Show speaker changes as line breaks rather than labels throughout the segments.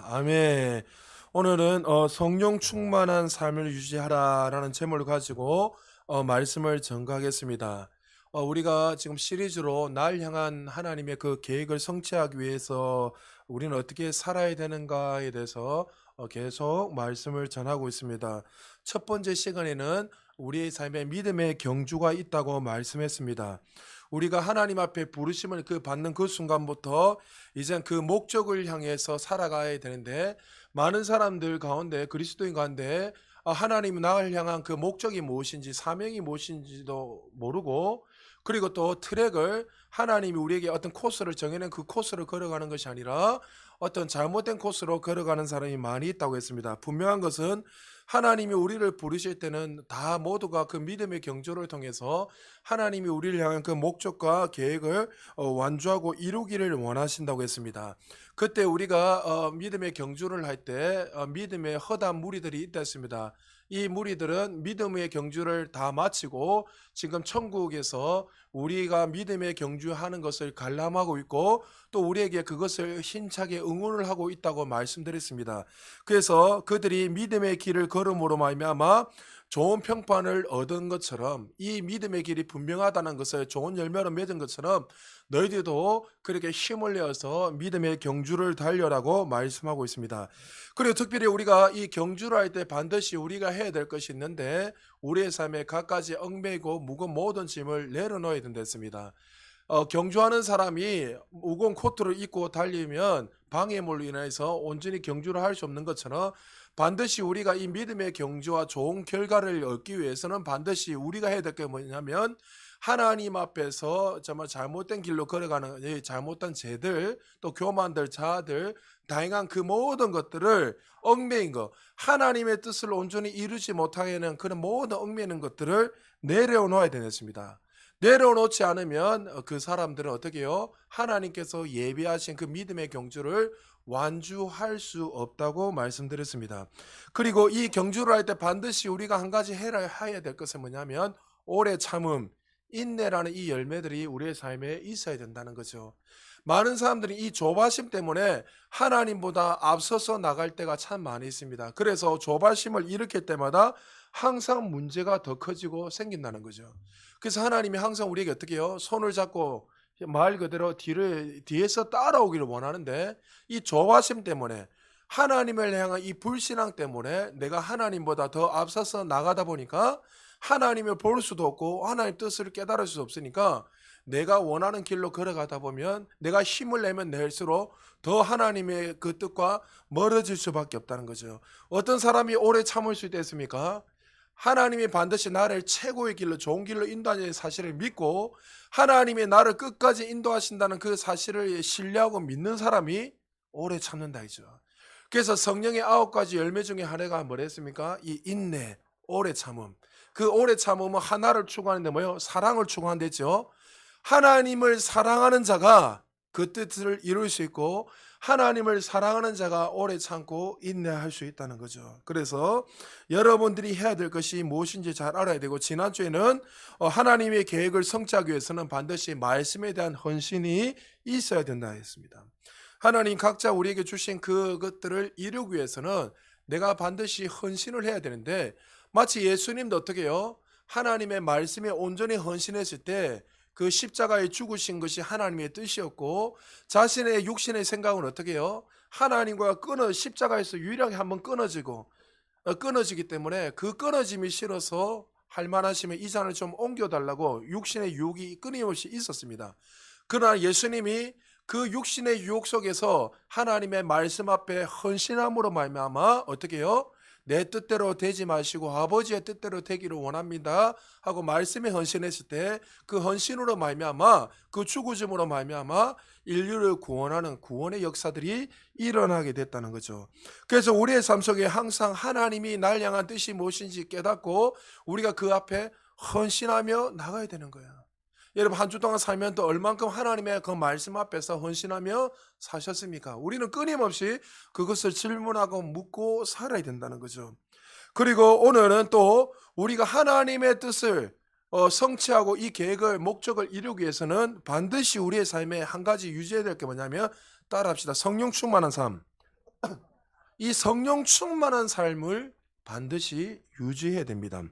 아멘. 오늘은 성령 충만한 삶을 유지하라라는 제목을 가지고 말씀을 전가하겠습니다. 우리가 지금 시리즈로 날 향한 하나님의 그 계획을 성취하기 위해서 우리는 어떻게 살아야 되는가에 대해서 계속 말씀을 전하고 있습니다. 첫 번째 시간에는 우리의 삶에 믿음의 경주가 있다고 말씀했습니다. 우리가 하나님 앞에 부르심을 받는 그 순간부터 이젠 그 목적을 향해서 살아가야 되는데, 많은 사람들 가운데, 그리스도인 가운데 하나님 나를 향한 그 목적이 무엇인지, 사명이 무엇인지도 모르고, 그리고 또 트랙을, 하나님이 우리에게 어떤 코스를 정해낸 그 코스를 걸어가는 것이 아니라 어떤 잘못된 코스로 걸어가는 사람이 많이 있다고 했습니다. 분명한 것은 하나님이 우리를 부르실 때는 다 모두가 그 믿음의 경주를 통해서 하나님이 우리를 향한 그 목적과 계획을 완주하고 이루기를 원하신다고 했습니다. 그때 우리가 믿음의 경주를 할 때 믿음의 허다한 무리들이 있다 했습니다. 이 무리들은 믿음의 경주를 다 마치고 지금 천국에서 우리가 믿음의 경주하는 것을 관람하고 있고, 또 우리에게 그것을 힘차게 응원을 하고 있다고 말씀드렸습니다. 그래서 그들이 믿음의 길을 걸음으로 말미암아 좋은 평판을 얻은 것처럼, 이 믿음의 길이 분명하다는 것을 좋은 열매로 맺은 것처럼 너희들도 그렇게 힘을 내어서 믿음의 경주를 달려라고 말씀하고 있습니다. 그리고 특별히 우리가 이 경주를 할 때 반드시 우리가 해야 될 것이 있는데, 우리의 삶에 갖가지 얽매이고 무거운 모든 짐을 내려놓아야 된다 했습니다. 경주하는 사람이 무거운 코트를 입고 달리면 방해물로 인해서 온전히 경주를 할 수 없는 것처럼, 반드시 우리가 이 믿음의 경주와 좋은 결과를 얻기 위해서는 반드시 우리가 해야 될 게 뭐냐면, 하나님 앞에서 정말 잘못된 길로 걸어가는 이 잘못된 죄들, 또 교만들, 자아들, 다양한 그 모든 것들을, 얽매인 것, 하나님의 뜻을 온전히 이루지 못하게 하는 그런 모든 얽매이는 것들을 내려놓아야 되겠습니다. 내려놓지 않으면 그 사람들은 어떻게 해요? 하나님께서 예비하신 그 믿음의 경주를 완주할 수 없다고 말씀드렸습니다. 그리고 이 경주를 할 때 반드시 우리가 한 가지 해야 될 것은 뭐냐면, 오래 참음, 인내라는 이 열매들이 우리의 삶에 있어야 된다는 거죠. 많은 사람들이 이 조바심 때문에 하나님보다 앞서서 나갈 때가 참 많이 있습니다. 그래서 조바심을 일으킬 때마다 항상 문제가 더 커지고 생긴다는 거죠. 그래서 하나님이 항상 우리에게 어떻게 해요? 손을 잡고 말 그대로 뒤에서 따라오기를 원하는데, 이 조바심 때문에, 하나님을 향한 이 불신앙 때문에 내가 하나님보다 더 앞서서 나가다 보니까 하나님을 볼 수도 없고 하나님 뜻을 깨달을 수 없으니까, 내가 원하는 길로 걸어가다 보면 내가 힘을 내면 낼수록 더 하나님의 그 뜻과 멀어질 수밖에 없다는 거죠. 어떤 사람이 오래 참을 수 있겠습니까? 하나님이 반드시 나를 최고의 길로, 좋은 길로 인도하는 사실을 믿고 하나님이 나를 끝까지 인도하신다는 그 사실을 신뢰하고 믿는 사람이 오래 참는다 이죠. 그래서 성령의 9가지 열매 중에 하나가 뭐랬습니까? 이 인내, 오래 참음. 그 오래 참음은 하나를 추구하는데 뭐요? 사랑을 추구한댔죠. 하나님을 사랑하는 자가 그 뜻을 이룰 수 있고, 하나님을 사랑하는 자가 오래 참고 인내할 수 있다는 거죠. 그래서 여러분들이 해야 될 것이 무엇인지 잘 알아야 되고, 지난주에는 하나님의 계획을 성취하기 위해서는 반드시 말씀에 대한 헌신이 있어야 된다 했습니다. 하나님 각자 우리에게 주신 그것들을 이루기 위해서는 내가 반드시 헌신을 해야 되는데, 마치 예수님도 어떻게 해요? 하나님의 말씀에 온전히 헌신했을 때 그 십자가에 죽으신 것이 하나님의 뜻이었고, 자신의 육신의 생각은 어떻게 해요? 하나님과 십자가에서 유일하게 한번 끊어지기 때문에 그 끊어짐이 싫어서 할 만하시면 이 잔을 좀 옮겨달라고 육신의 유혹이 끊임없이 있었습니다. 그러나 예수님이 그 육신의 유혹 속에서 하나님의 말씀 앞에 헌신함으로 말미암아 어떻게 해요? 내 뜻대로 되지 마시고 아버지의 뜻대로 되기를 원합니다 하고 말씀에 헌신했을 때, 그 헌신으로 말미암아, 그 죽으심으로 말미암아 인류를 구원하는 구원의 역사들이 일어나게 됐다는 거죠. 그래서 우리의 삶 속에 항상 하나님이 날 향한 뜻이 무엇인지 깨닫고 우리가 그 앞에 헌신하며 나가야 되는 거예요. 여러분, 한 주 동안 살면 또 얼만큼 하나님의 그 말씀 앞에서 헌신하며 사셨습니까? 우리는 끊임없이 그것을 질문하고 묻고 살아야 된다는 거죠. 그리고 오늘은 또 우리가 하나님의 뜻을 성취하고 이 계획을, 목적을 이루기 위해서는 반드시 우리의 삶에 한 가지 유지해야 될 게 뭐냐면, 따라합시다. 성령 충만한 삶. 이 성령 충만한 삶을 반드시 유지해야 됩니다.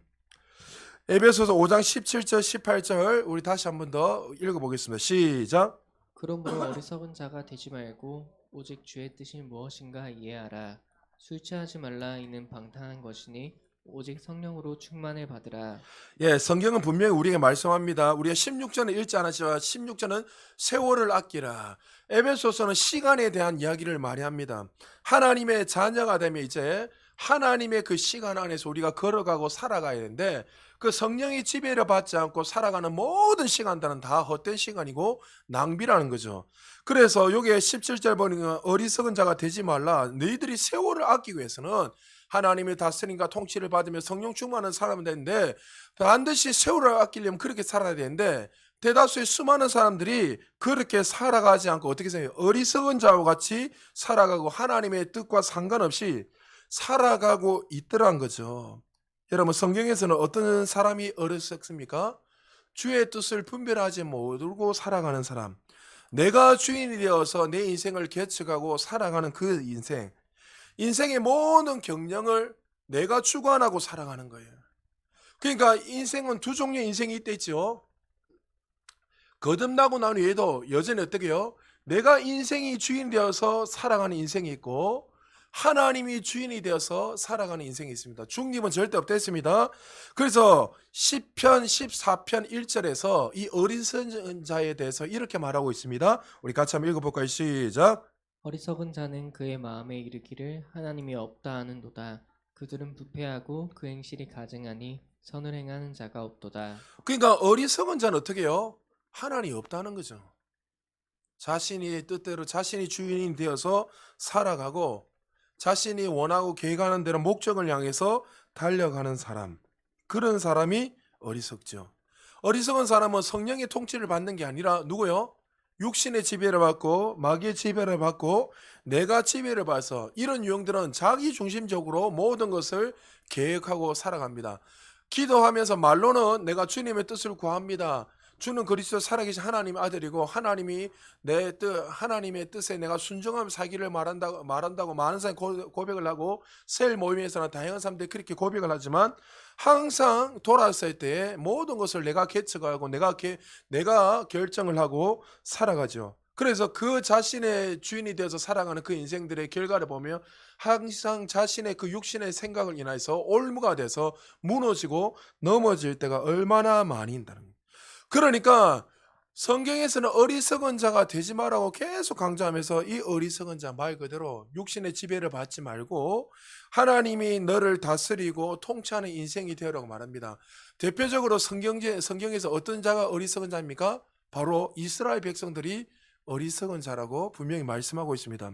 에베소서 5장 17절 18절 우리 다시 한 번 더 읽어보겠습니다. 시작.
그러므로 어리석은 자가 되지 말고 오직 주의 뜻이 무엇인가 이해하라. 술 취하지 말라. 이는 방탕한 것이니 오직 성령으로 충만을 받으라.
예, 성경은 분명히 우리에게 말씀합니다. 우리가 16절은 읽지 않았지만 16절은 세월을 아끼라. 에베소서는 시간에 대한 이야기를 많이 합니다. 하나님의 자녀가 되면 이제 하나님의 그 시간 안에서 우리가 걸어가고 살아가야 되는데 그 성령이 지배를 받지 않고 살아가는 모든 시간들은 다 헛된 시간이고 낭비라는 거죠. 그래서 여기에 17절 보니까 어리석은 자가 되지 말라. 너희들이 세월을 아끼기 위해서는 하나님의 다스림과 통치를 받으며 성령 충만한 사람이 되는데 반드시 세월을 아끼려면 그렇게 살아야 되는데 대다수의 수많은 사람들이 그렇게 살아가지 않고 어떻게 생각해요? 어리석은 자와 같이 살아가고 하나님의 뜻과 상관없이 살아가고 있더란 거죠. 여러분 성경에서는 어떤 사람이 어리석습니까? 주의 뜻을 분별하지 못하고 살아가는 사람, 내가 주인이 되어서 내 인생을 개척하고 살아가는 그 인생, 인생의 모든 경영을 내가 주관하고 살아가는 거예요. 그러니까 인생은 두 종류의 인생이 있댔죠. 거듭나고 난 후에도 여전히 어떻게 해요? 내가 인생이 주인이 되어서 살아가는 인생이 있고 하나님이 주인이 되어서 살아가는 인생이 있습니다. 중립은 절대 없댔습니다. 그래서 시편 14편 1절에서 이 어리석은 자에 대해서 이렇게 말하고 있습니다. 우리 같이 한번 읽어볼까요? 시작.
어리석은 자는 그의 마음에 이르기를 하나님이 없다 하는도다. 그들은 부패하고 그 행실이 가증하니 선을 행하는 자가 없도다.
그러니까 어리석은 자는 어떻게 해요? 하나님이 없다는 거죠. 자신이 뜻대로 자신이 주인이 되어서 살아가고 자신이 원하고 계획하는 대로 목적을 향해서 달려가는 사람, 그런 사람이 어리석죠. 어리석은 사람은 성령의 통치를 받는 게 아니라 누구요? 육신의 지배를 받고 마귀의 지배를 받고 내가 지배를 받아서 이런 유형들은 자기 중심적으로 모든 것을 계획하고 살아갑니다. 기도하면서 말로는 내가 주님의 뜻을 구합니다. 주는 그리스도 살아계신 하나님의 아들이고 하나님이 내 뜻, 하나님의 뜻에 내가 순종하며 살기를 말한다고 많은 사람이 고백을 하고 세일 모임에서는 다양한 사람들이 그렇게 고백을 하지만 항상 돌아왔을 때에 모든 것을 내가 개척하고 내가 결정을 하고 살아가죠. 그래서 그 자신의 주인이 되어서 살아가는 그 인생들의 결과를 보면 항상 자신의 그 육신의 생각을 인해서 올무가 돼서 무너지고 넘어질 때가 얼마나 많이 있다는 거예요. 그러니까 성경에서는 어리석은 자가 되지 말라고 계속 강조하면서 이 어리석은 자 말 그대로 육신의 지배를 받지 말고 하나님이 너를 다스리고 통치하는 인생이 되어라고 말합니다. 대표적으로 성경에서 어떤 자가 어리석은 자입니까? 바로 이스라엘 백성들이 어리석은 자라고 분명히 말씀하고 있습니다.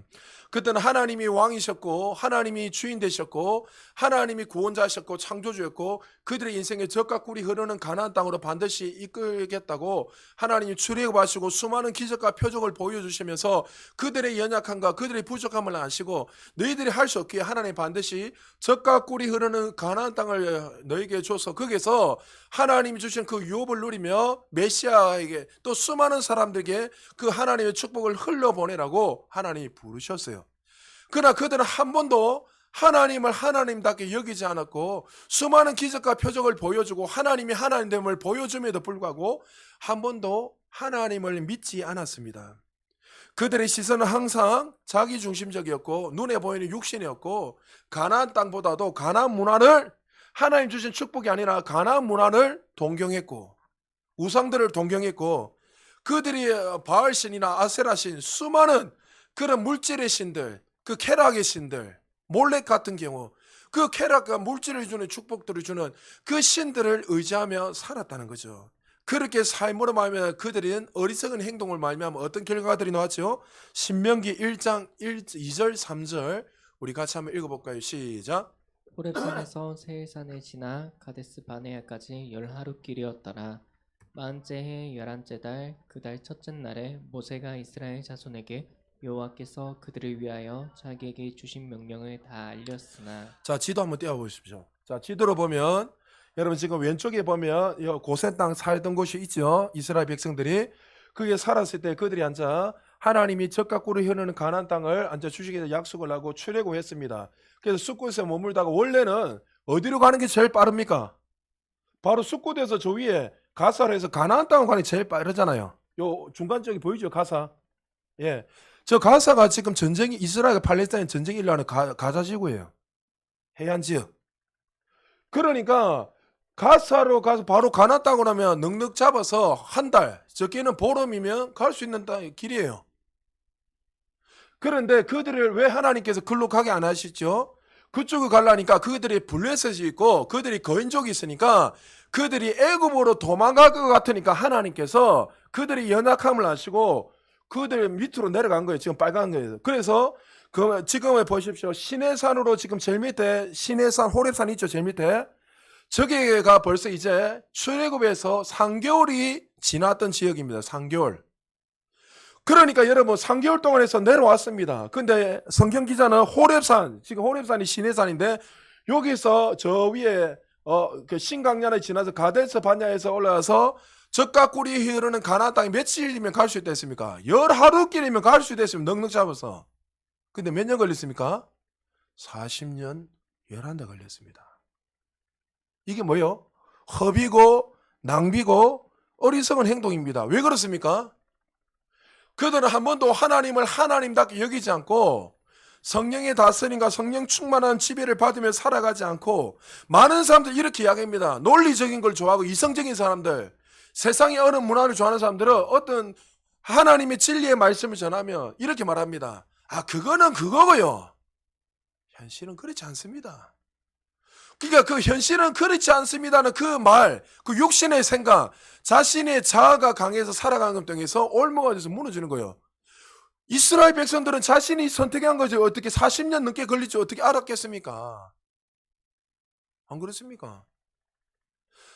그때는 하나님이 왕이셨고 하나님이 주인 되셨고 하나님이 구원자셨고 창조주였고 그들의 인생에 젖과 꿀이 흐르는 가나안 땅으로 반드시 이끌겠다고 하나님이 출애굽하시고 수많은 기적과 표적을 보여주시면서 그들의 연약함과 그들의 부족함을 아시고 너희들이 할 수 없기에 하나님 반드시 젖과 꿀이 흐르는 가나안 땅을 너희에게 줘서 거기서 하나님이 주신 그 유업을 누리며 메시아에게 또 수많은 사람들에게 그 하나님의 축복을 흘려보내라고 하나님이 부르셨어요. 그러나 그들은 한 번도 하나님을 하나님답게 여기지 않았고 수많은 기적과 표적을 보여주고 하나님이 하나님됨을 보여줌에도 불구하고 한 번도 하나님을 믿지 않았습니다. 그들의 시선은 항상 자기중심적이었고 눈에 보이는 육신이었고 가나안 땅보다도 가나안 문화를 하나님 주신 축복이 아니라 가나안 문화를 동경했고 우상들을 동경했고 그들이 바알신이나 아세라신 수많은 그런 물질의 신들, 그 쾌락의 신들, 몰렉 같은 경우 그 쾌락과 물질을 주는 축복들을 주는 그 신들을 의지하며 살았다는 거죠. 그렇게 삶으로 말하면 그들은 어리석은 행동을 말하면 어떤 결과들이 나왔죠? 신명기 1장 2절 3절 우리 같이 한번 읽어볼까요? 시작.
호렙산에서 세일산에 지나 가데스 바네아까지 10하룻길이었더라. 만째 해 11째 달 그 달 첫째 날에 모세가 이스라엘 자손에게 여호와께서 그들을 위하여 자기에게 주신 명령을 다 알렸으나.
자, 지도 한번 띄워 보십시오. 자, 지도로 보면 여러분 지금 왼쪽에 보면 고센 땅 살던 곳이 있죠. 이스라엘 백성들이 거기에 살았을 때 그들이 앉아 하나님이 젖과 꿀이 흐르는 가나안 땅을 앉아주시겠다 약속을 하고 출애굽했습니다. 그래서 숫곳에 머물다가 원래는 어디로 가는 게 제일 빠릅니까? 바로 숫곳에서 저 위에 가사로 해서 가나안 땅을 가는 게 제일 빠르잖아요. 요 중간 쪽이 보이죠, 가사? 예, 저 가사가 지금 전쟁이 이스라엘 팔레스타인 전쟁이 일어나는 가자 지구예요. 해안 지역. 그러니까 가사로 가서 바로 가나안 땅으로 하면 넉넉 잡아서 한 달, 적게는 보름이면 갈 수 있는 길이에요. 그런데 그들을 왜 하나님께서 글로 가게 안 하시죠? 그쪽을 가려니까 그들이 블레셋이 있고 그들이 거인족이 있으니까 그들이 애굽으로 도망갈 것 같으니까 하나님께서 그들이 연약함을 아시고 그들 밑으로 내려간 거예요. 지금 빨간 거예요. 그래서 지금 보십시오. 시내산으로 지금 제일 밑에 시내산 호렙산 있죠. 제일 밑에 저기가 벌써 이제 출애굽에서 3개월이 지났던 지역입니다. 3개월. 그러니까 여러분 3개월 동안 해서 내려왔습니다. 근데 성경 기자는 호렙산, 지금 호렙산이 시내산인데 여기서 저 위에 그 신강야를 지나서 가데스 바냐에서 올라와서 젖과 꿀이 흐르는 가나안 땅에 며칠이면 갈 수 있다 했습니까? 10하루길이면 갈 수 있다 했습니다. 넉넉 잡아서. 근데 몇 년 걸렸습니까? 40년 11달 걸렸습니다. 이게 뭐예요? 허비고 낭비고 어리석은 행동입니다. 왜 그렇습니까? 그들은 한 번도 하나님을 하나님답게 여기지 않고 성령의 다스림과 성령 충만한 지배를 받으며 살아가지 않고 많은 사람들 이렇게 이야기합니다. 논리적인 걸 좋아하고 이성적인 사람들, 세상의 어느 문화를 좋아하는 사람들은 어떤 하나님의 진리의 말씀을 전하면 이렇게 말합니다. 아, 그거는 그거고요. 현실은 그렇지 않습니다. 그러니까 그 현실은 그렇지 않습니다는 그 말, 그 육신의 생각, 자신의 자아가 강해서 살아가는 것 통해서 올무가 돼서 무너지는 거예요. 이스라엘 백성들은 자신이 선택한 거지 어떻게 40년 넘게 걸릴지 어떻게 알았겠습니까? 안 그렇습니까?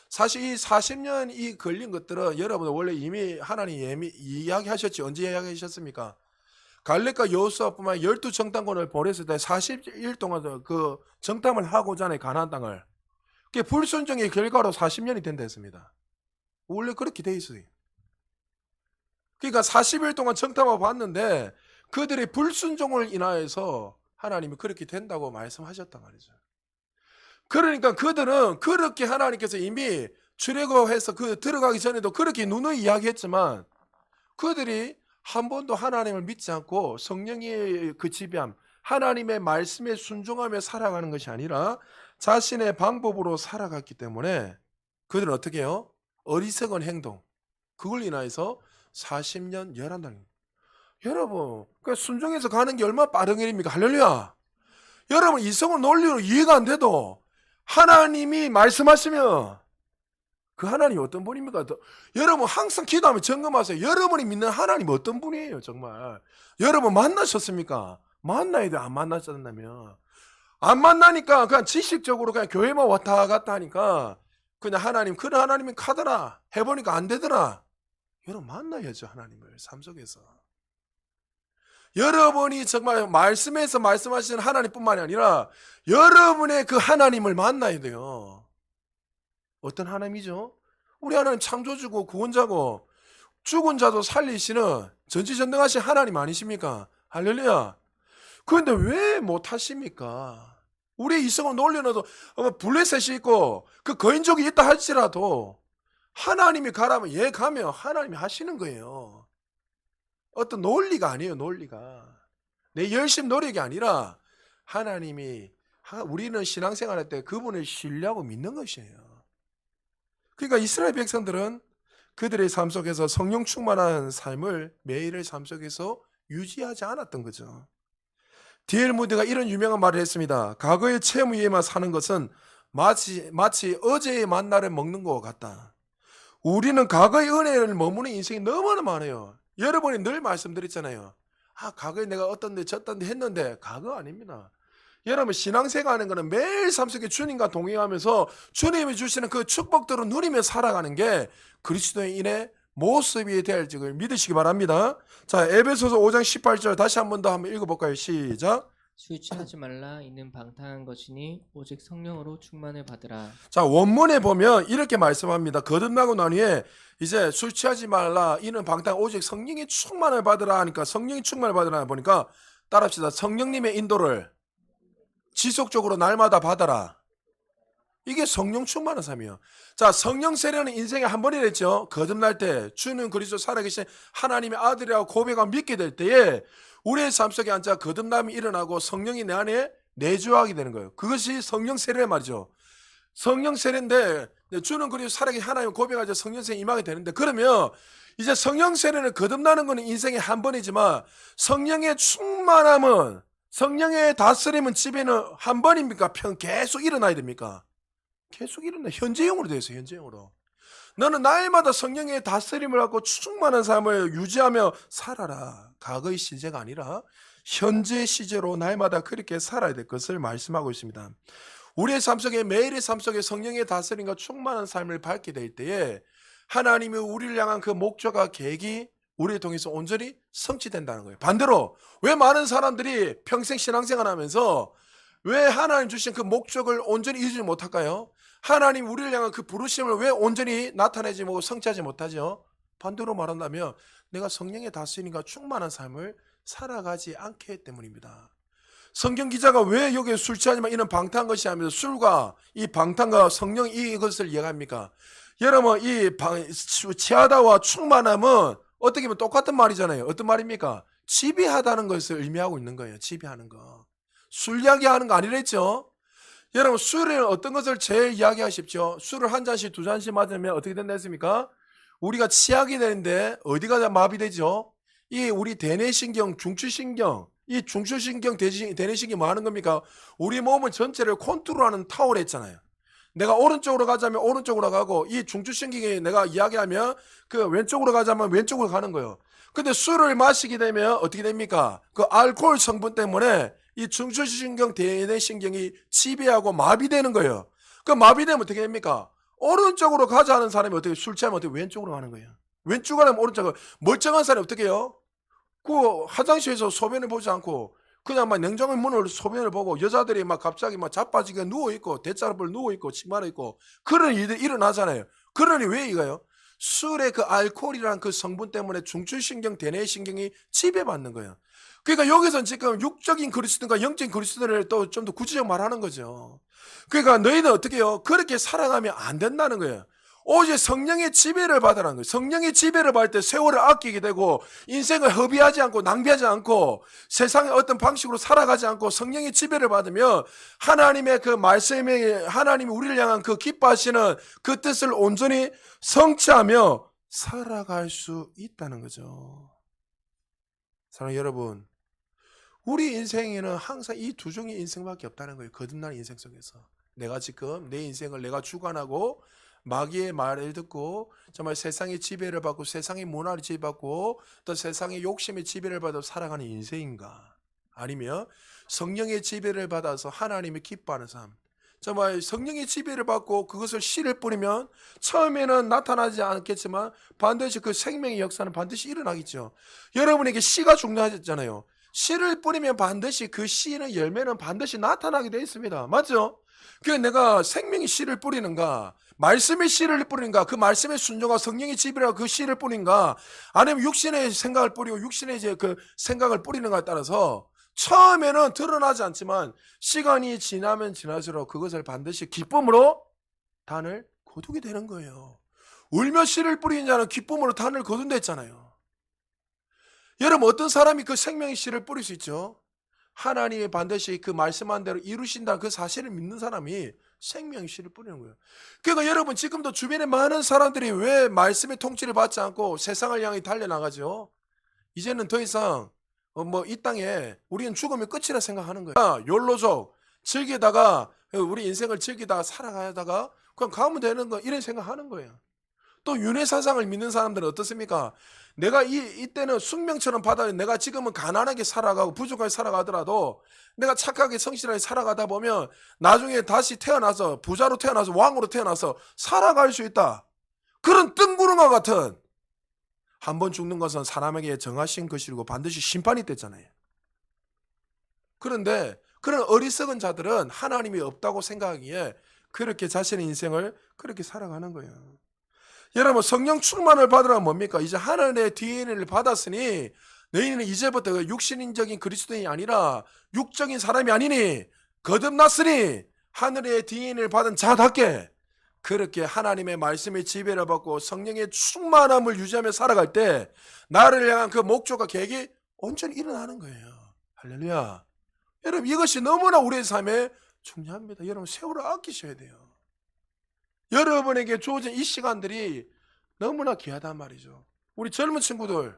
사실 이 40년이 걸린 것들은 여러분 원래 이미 하나님 이야기하셨지. 언제 이야기하셨습니까? 갈렙과 여호수아뿐만 아니라 12정탐꾼을 보냈을 때 40일 동안 그 정탐을 하고자 하는 가나안 땅을, 그게 불순종의 결과로 40년이 된다 했습니다. 원래 그렇게 돼 있어요. 그러니까 40일 동안 정탐하고 봤는데 그들의 불순종을 인하여서 하나님이 그렇게 된다고 말씀하셨단 말이죠. 그러니까 그들은 그렇게 하나님께서 이미 출애굽해서 그 들어가기 전에도 그렇게 누누이 이야기했지만 그들이 한 번도 하나님을 믿지 않고 성령의 그 지배함, 하나님의 말씀에 순종하며 살아가는 것이 아니라 자신의 방법으로 살아갔기 때문에 그들은 어떻게 해요? 어리석은 행동, 그걸 인하여서 40년 11달. 여러분, 그 순종해서 가는 게 얼마나 빠른 일입니까? 할렐루야. 여러분, 이성은 논리로 이해가 안 돼도 하나님이 말씀하시면 그 하나님이 어떤 분입니까? 여러분 항상 기도하면 점검하세요. 여러분이 믿는 하나님이 어떤 분이에요, 정말. 여러분 만나셨습니까? 만나야 돼. 안 만나셨다면 안 만나니까 그냥 지식적으로 그냥 교회만 왔다 갔다 하니까 그냥 하나님, 그래 하나님이 카더라 해보니까 안 되더라. 여러분 만나야죠, 하나님을 삶 속에서. 여러분이 정말 말씀에서 말씀하시는 하나님뿐만이 아니라 여러분의 그 하나님을 만나야 돼요. 어떤 하나님이죠? 우리 하나님 창조주고 구원자고 죽은 자도 살리시는 전지전능하신 하나님 아니십니까? 할렐루야. 그런데 왜 못하십니까? 우리의 이성을 놀려놔도 블레셋이 있고 그 거인족이 있다 할지라도 하나님이 가라면 얘 가면 하나님이 하시는 거예요. 어떤 논리가 아니에요. 논리가 내 열심 노력이 아니라 하나님이, 우리는 신앙생활할 때 그분을 신뢰하고 믿는 것이에요. 그러니까 이스라엘 백성들은 그들의 삶 속에서 성령 충만한 삶을 매일의 삶 속에서 유지하지 않았던 거죠. D.L. 무디가 이런 유명한 말을 했습니다. 과거의 체험 위에만 사는 것은 마치 어제의 만나를 먹는 것과 같다. 우리는 과거의 은혜를 머무는 인생이 너무나 많아요. 여러분이 늘 말씀드렸잖아요. 아, 과거에 내가 어떤 데 저떤 데 했는데 과거 아닙니다. 여러분 신앙생활 하는 거는 매일 삶 속에 주님과 동행하면서 주님이 주시는 그 축복들을 누리며 살아가는 게 그리스도인의 모습이 될 적을 믿으시기 바랍니다. 자, 에베소서 5장 18절 다시 한 번 더 한번 읽어볼까요? 시작.
술 취하지 말라. 이는 방탕한 것이니 오직 성령으로 충만을 받으라.
자, 원문에 보면 이렇게 말씀합니다. 거듭나고 난 후에 이제 술 취하지 말라. 이는 방탕 오직 성령의 충만을 받으라 하니까 성령의 충만을 받으라 보니까 따라합시다. 성령님의 인도를 지속적으로 날마다 받아라. 이게 성령 충만한 삶이에요. 자, 성령 세례는 인생에 한 번이랬죠. 거듭날 때 주는 그리스도 살아계신 하나님의 아들이라고 고백하고 믿게 될 때에 우리의 삶 속에 앉아 거듭남이 일어나고 성령이 내 안에 내주하게 되는 거예요. 그것이 성령 세례 말이죠. 성령 세례인데 주는 그리스도 살아계신 하나님 고백하자 성령 세례 임하게 되는데, 그러면 이제 성령 세례는 거듭나는 것은 인생에 한 번이지만 성령의 충만함은, 성령의 다스림은 집에는 한 번입니까? 계속 일어나야 됩니까? 계속 일어나. 현재형으로 되어 있어요. 현재형으로. 너는 날마다 성령의 다스림을 갖고 충만한 삶을 유지하며 살아라. 과거의 시제가 아니라 현재 시제로 날마다 그렇게 살아야 될 것을 말씀하고 있습니다. 우리의 삶 속에, 매일의 삶 속에 성령의 다스림과 충만한 삶을 밟게 될 때에 하나님이 우리를 향한 그 목적과 계획이 우리를 통해서 온전히 성취된다는 거예요. 반대로 왜 많은 사람들이 평생 신앙생활 하면서 왜 하나님 주신 그 목적을 온전히 이루지 못할까요? 하나님 우리를 향한 그 부르심을 왜 온전히 나타내지 못하고 성취하지 못하죠? 반대로 말한다면 내가 성령의 다스림과 충만한 삶을 살아가지 않기 때문입니다. 성경 기자가 왜 여기에 술 취하지만 이는 방탕한 것이 하면서 술과 이 방탕과 성령 이것을 이해합니까? 여러분, 취하다와 충만함은 어떻게 보면 똑같은 말이잖아요. 어떤 말입니까? 지배하다는 것을 의미하고 있는 거예요. 지배하는 거. 술 이야기하는 거 아니랬죠? 여러분, 술을 어떤 것을 제일 이야기하십시오. 술을 한 잔씩 두 잔씩 맞으면 어떻게 된다 했습니까? 우리가 취하게 되는데 어디가 마비되죠? 이 우리 대뇌신경, 중추신경, 이 중추신경, 대뇌신경이 뭐 하는 겁니까? 우리 몸을 전체를 컨트롤하는 타워를 했잖아요. 내가 오른쪽으로 가자면 오른쪽으로 가고, 이 중추신경이 내가 이야기하면 그 왼쪽으로 가자면 왼쪽으로 가는 거예요. 근데 술을 마시게 되면 어떻게 됩니까? 그 알코올 성분 때문에 이 중추신경, 대뇌신경이 지배하고 마비되는 거예요. 그 마비되면 어떻게 됩니까? 오른쪽으로 가자 하는 사람이 어떻게, 술 취하면 어떻게 왼쪽으로 가는 거예요. 왼쪽으로 하면 오른쪽으로. 멀쩡한 사람이 어떻게 해요? 그 화장실에서 소변을 보지 않고 그냥 막 냉장고 문을 소변을 보고, 여자들이 막 갑자기 막 자빠지게 누워있고 대자로 누워있고 치마를 입고 그런 일들이 일어나잖아요. 그러니 왜 이거요? 술의 그 알코올이라는 그 성분 때문에 중추신경, 대뇌신경이 지배받는 거예요. 그러니까 여기서는 지금 육적인 그리스도인과 영적인 그리스도를 또 좀 더 구체적으로 말하는 거죠. 그러니까 너희는 어떻게 해요? 그렇게 살아가면 안 된다는 거예요. 오직 성령의 지배를 받으라는 거예요. 성령의 지배를 받을 때 세월을 아끼게 되고 인생을 허비하지 않고 낭비하지 않고 세상의 어떤 방식으로 살아가지 않고 성령의 지배를 받으면 하나님의 그 말씀에, 하나님이 우리를 향한 그 기뻐하시는 그 뜻을 온전히 성취하며 살아갈 수 있다는 거죠. 사랑하는 여러분, 우리 인생에는 항상 이 두 종의 인생밖에 없다는 거예요. 거듭나는 인생 속에서 내가 지금 내 인생을 내가 주관하고 마귀의 말을 듣고 정말 세상의 지배를 받고 세상의 문화를 지배받고 또 세상의 욕심의 지배를 받아 살아가는 인생인가, 아니면 성령의 지배를 받아서 하나님의 기뻐하는 삶, 정말 성령의 지배를 받고 그것을 씨를 뿌리면 처음에는 나타나지 않겠지만 반드시 그 생명의 역사는 반드시 일어나겠죠. 여러분에게 씨가 중요하잖아요. 씨를 뿌리면 반드시 그 씨는, 열매는 반드시 나타나게 되어 있습니다. 맞죠? 그러니까 내가 생명의 씨를 뿌리는가, 말씀의 씨를 뿌리는가, 그 말씀의 순종과 성령의 지배라고 그 씨를 뿌린가, 아니면 육신의 생각을 뿌리고 육신의 이제 그 생각을 뿌리는가에 따라서 처음에는 드러나지 않지만 시간이 지나면 지날수록 그것을 반드시 기쁨으로 단을 거두게 되는 거예요. 울며 씨를 뿌리는 자는 기쁨으로 단을 거둔다 했잖아요. 여러분, 어떤 사람이 그 생명의 씨를 뿌릴 수 있죠? 하나님이 반드시 그 말씀한 대로 이루신다는 그 사실을 믿는 사람이 생명의 씨를 뿌리는 거예요. 그러니까 여러분, 지금도 주변에 많은 사람들이 왜 말씀의 통치를 받지 않고 세상을 향해 달려나가죠? 이제는 더 이상 이 땅에 우리는 죽으면 끝이라 생각하는 거예요. 욜로족, 즐기다가 우리 인생을 즐기다가 살아가다가 그냥 가면 되는 거, 이런 생각하는 거예요. 또 윤회사상을 믿는 사람들은 어떻습니까? 내가 이때는 숙명처럼 받아, 내가 지금은 가난하게 살아가고 부족하게 살아가더라도 내가 착하게 성실하게 살아가다 보면 나중에 다시 태어나서 부자로 태어나서 왕으로 태어나서 살아갈 수 있다. 그런 뜬구름과 같은, 한 번 죽는 것은 사람에게 정하신 것이고 반드시 심판이 됐잖아요. 그런데 그런 어리석은 자들은 하나님이 없다고 생각하기에 그렇게 자신의 인생을 그렇게 살아가는 거예요. 여러분, 성령 충만을 받으라 뭡니까? 이제 하나님의 DNA를 받았으니 너희는 이제부터 그 육신적인 그리스도인이 아니라 육적인 사람이 아니니 거듭났으니 하늘의 DNA를 받은 자답게 그렇게 하나님의 말씀의 지배를 받고 성령의 충만함을 유지하며 살아갈 때 나를 향한 그 목적과 계획이 온전히 일어나는 거예요. 할렐루야. 여러분, 이것이 너무나 우리의 삶에 중요합니다. 여러분, 세월을 아끼셔야 돼요. 여러분에게 주어진 이 시간들이 너무나 귀하단 말이죠. 우리 젊은 친구들,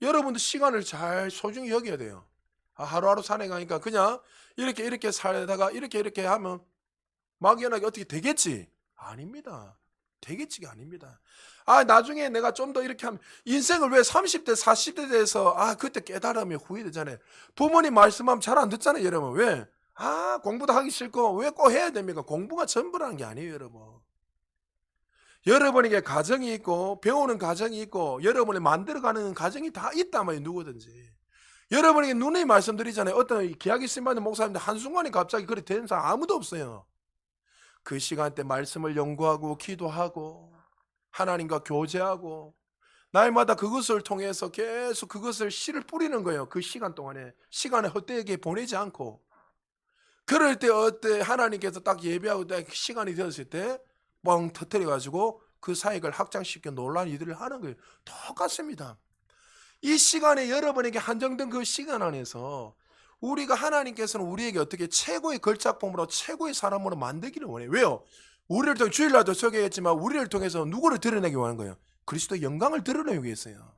여러분도 시간을 잘 소중히 여겨야 돼요. 하루하루 산에 가니까 그냥 이렇게 살다가 이렇게 하면 막연하게 어떻게 되겠지? 아닙니다. 되겠지가 아닙니다. 나중에 내가 좀 더 이렇게 하면 인생을 왜 30대 40대 돼서 그때 깨달으면 후회되잖아요. 부모님 말씀하면 잘 안 듣잖아요, 여러분. 왜? 공부도 하기 싫고 왜 꼭 해야 됩니까? 공부가 전부라는 게 아니에요, 여러분. 여러분에게 가정이 있고 배우는 가정이 있고 여러분이 만들어가는 가정이 다 있단 말이에요, 누구든지. 여러분에게 누누이 말씀드리잖아요. 어떤 기약이 있으면 목사님들 한순간에 갑자기 그렇게 되는 사람 아무도 없어요. 그 시간대 말씀을 연구하고 기도하고 하나님과 교제하고 날마다 그것을 통해서 계속 그것을 씨를 뿌리는 거예요. 그 시간 동안에 시간을 헛되게 보내지 않고 그럴 때 어때 하나님께서 딱 예배하고 딱 시간이 되었을 때 뻥 터뜨려가지고 그 사역을 확장시켜 놀라운 일들을 하는 거예요. 똑같습니다. 이 시간에 여러분에게 한정된 그 시간 안에서 우리가 하나님께서는 우리에게 어떻게 최고의 걸작품으로 최고의 사람으로 만들기를 원해요. 왜요? 우리를 통해 주일날도 소개했지만 우리를 통해서 누구를 드러내기 원하는 거예요? 그리스도의 영광을 드러내기 위해서요.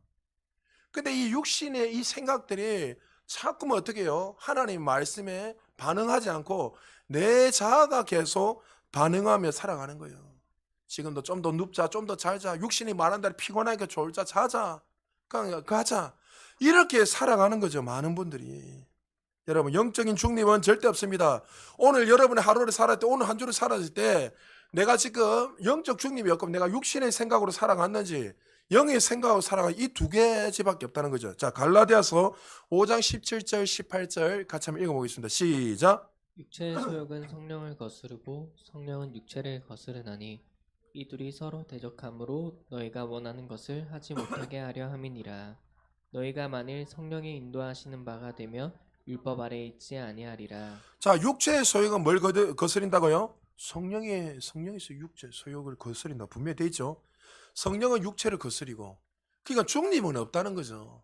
근데 이 육신의 이 생각들이 자꾸만 어떻게 해요? 하나님 말씀에 반응하지 않고 내 자아가 계속 반응하며 살아가는 거예요. 지금도 좀 더 눕자, 좀 더 잘자, 육신이 말한 대로 피곤하니까 졸자, 자자, 그냥 가자. 이렇게 살아가는 거죠, 많은 분들이. 여러분, 영적인 중립은 절대 없습니다. 오늘 여러분의 하루를 살았을 때, 오늘 한 주를 살았을 때 내가 지금 영적 중립이 없고 내가 육신의 생각으로 살아갔는지 영의 생각으로 살아간 이 두 개지밖에 없다는 거죠. 자, 갈라디아서 5장 17절 18절 같이 한번 읽어보겠습니다. 시작.
육체의 소욕은 성령을 거스르고 성령은 육체를 거스르나니 이 둘이 서로 대적함으로 너희가 원하는 것을 하지 못하게 하려 함이니라. 너희가 만일 성령의 인도하시는 바가 되며 율법 아래 있지 아니하리라.
자, 육체의 소욕은 뭘 거스린다고요? 성령에서 육체 소욕을 거스린다. 분명히 돼 있죠. 성령은 육체를 거스리고, 그러니까 중립은 없다는 거죠.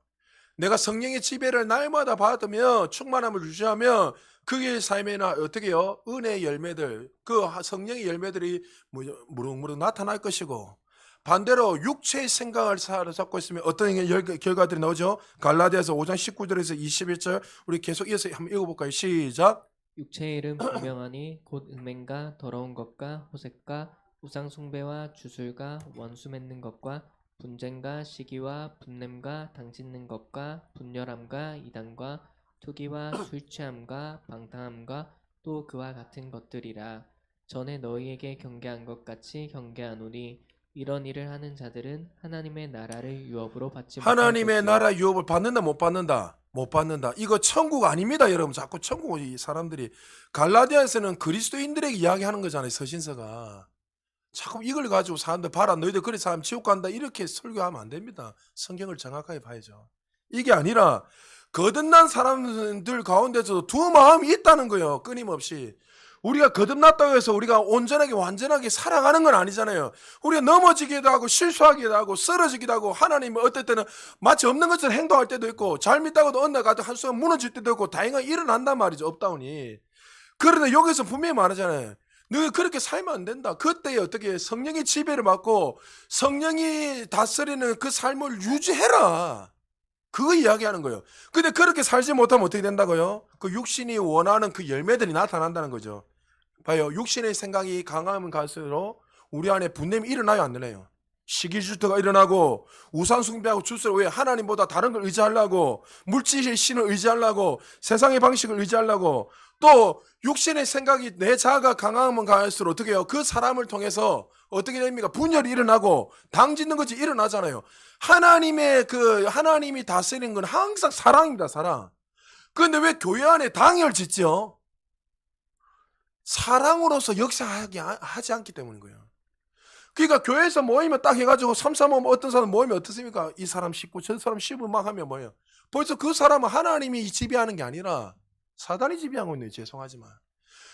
내가 성령의 지배를 날마다 받으며 충만함을 유지하며 그의 삶에나 어떻게 해요? 은혜의 열매들, 그 성령의 열매들이 무럭무럭 나타날 것이고, 반대로 육체의 생각을 사로잡고 있으면 어떤 결과들이 나오죠? 갈라디아서 5장 19절에서 21절 우리 계속 이어서 한번 읽어볼까요? 시작.
육체의 일은 분명하니 곧 음행과 더러운 것과 호색과 우상 숭배와 주술과 원수 맺는 것과 분쟁과 시기와 분냄과 당짓는 것과 분열함과 이단과 투기와 술 취함과 방탕함과 또 그와 같은 것들이라. 전에 너희에게 경계한 것 같이 경계하노니 이런 일을 하는 자들은 하나님의 나라를 유업으로 받지 못할
하나님의
것이요.
나라 유업을 받는다 못 받는다? 못 받는다. 이거 천국 아닙니다, 여러분. 자꾸 천국 이 사람들이 갈라디아에서는 그리스도인들에게 이야기하는 거잖아요, 서신서가. 자꾸 이걸 가지고 사람들 봐라, 너희들 그래 사람 지옥 간다 이렇게 설교하면 안 됩니다. 성경을 정확하게 봐야죠. 이게 아니라 거듭난 사람들 가운데서도 두 마음이 있다는 거예요, 끊임없이. 우리가 거듭났다고 해서 우리가 온전하게 완전하게 살아가는 건 아니잖아요. 우리가 넘어지기도 하고 실수하기도 하고 쓰러지기도 하고 하나님은 어떨 때는 마치 없는 것처럼 행동할 때도 있고 잘 믿다가도 어느 날 가도 한순간 무너질 때도 있고 다행히 일어난단 말이죠, 업다운이. 그런데 여기서 분명히 말하잖아요. 너희 그렇게 살면 안 된다. 그때 어떻게 성령의 지배를 받고 성령이 다스리는 그 삶을 유지해라. 그거 이야기하는 거예요. 근데 그렇게 살지 못하면 어떻게 된다고요? 그 육신이 원하는 그 열매들이 나타난다는 거죠. 봐요. 육신의 생각이 강하면 갈수록 우리 안에 분냄이 일어나요, 안 일어나요? 시기질투가 일어나고 우상 숭배하고 주술, 왜 하나님보다 다른 걸 의지하려고, 물질의 신을 의지하려고, 세상의 방식을 의지하려고, 또 육신의 생각이 내 자아가 강하면 갈수록 어떻게 해요? 그 사람을 통해서 어떻게 됩니까? 분열이 일어나고 당짓는 것이 일어나잖아요. 하나님이 다스리는 건 항상 사랑입니다, 사랑. 그런데 왜 교회 안에 당을 짓죠? 사랑으로서 역사하지 않기 때문인 거예요. 그러니까 교회에서 모이면 딱 해가지고 삼삼오면 어떤 사람 모이면 어떻습니까? 이 사람 씹고 저 사람 씹고 막 하면 뭐예요? 벌써 그 사람은 하나님이 지배하는 게 아니라 사단이 지배하고 있네요. 죄송하지만.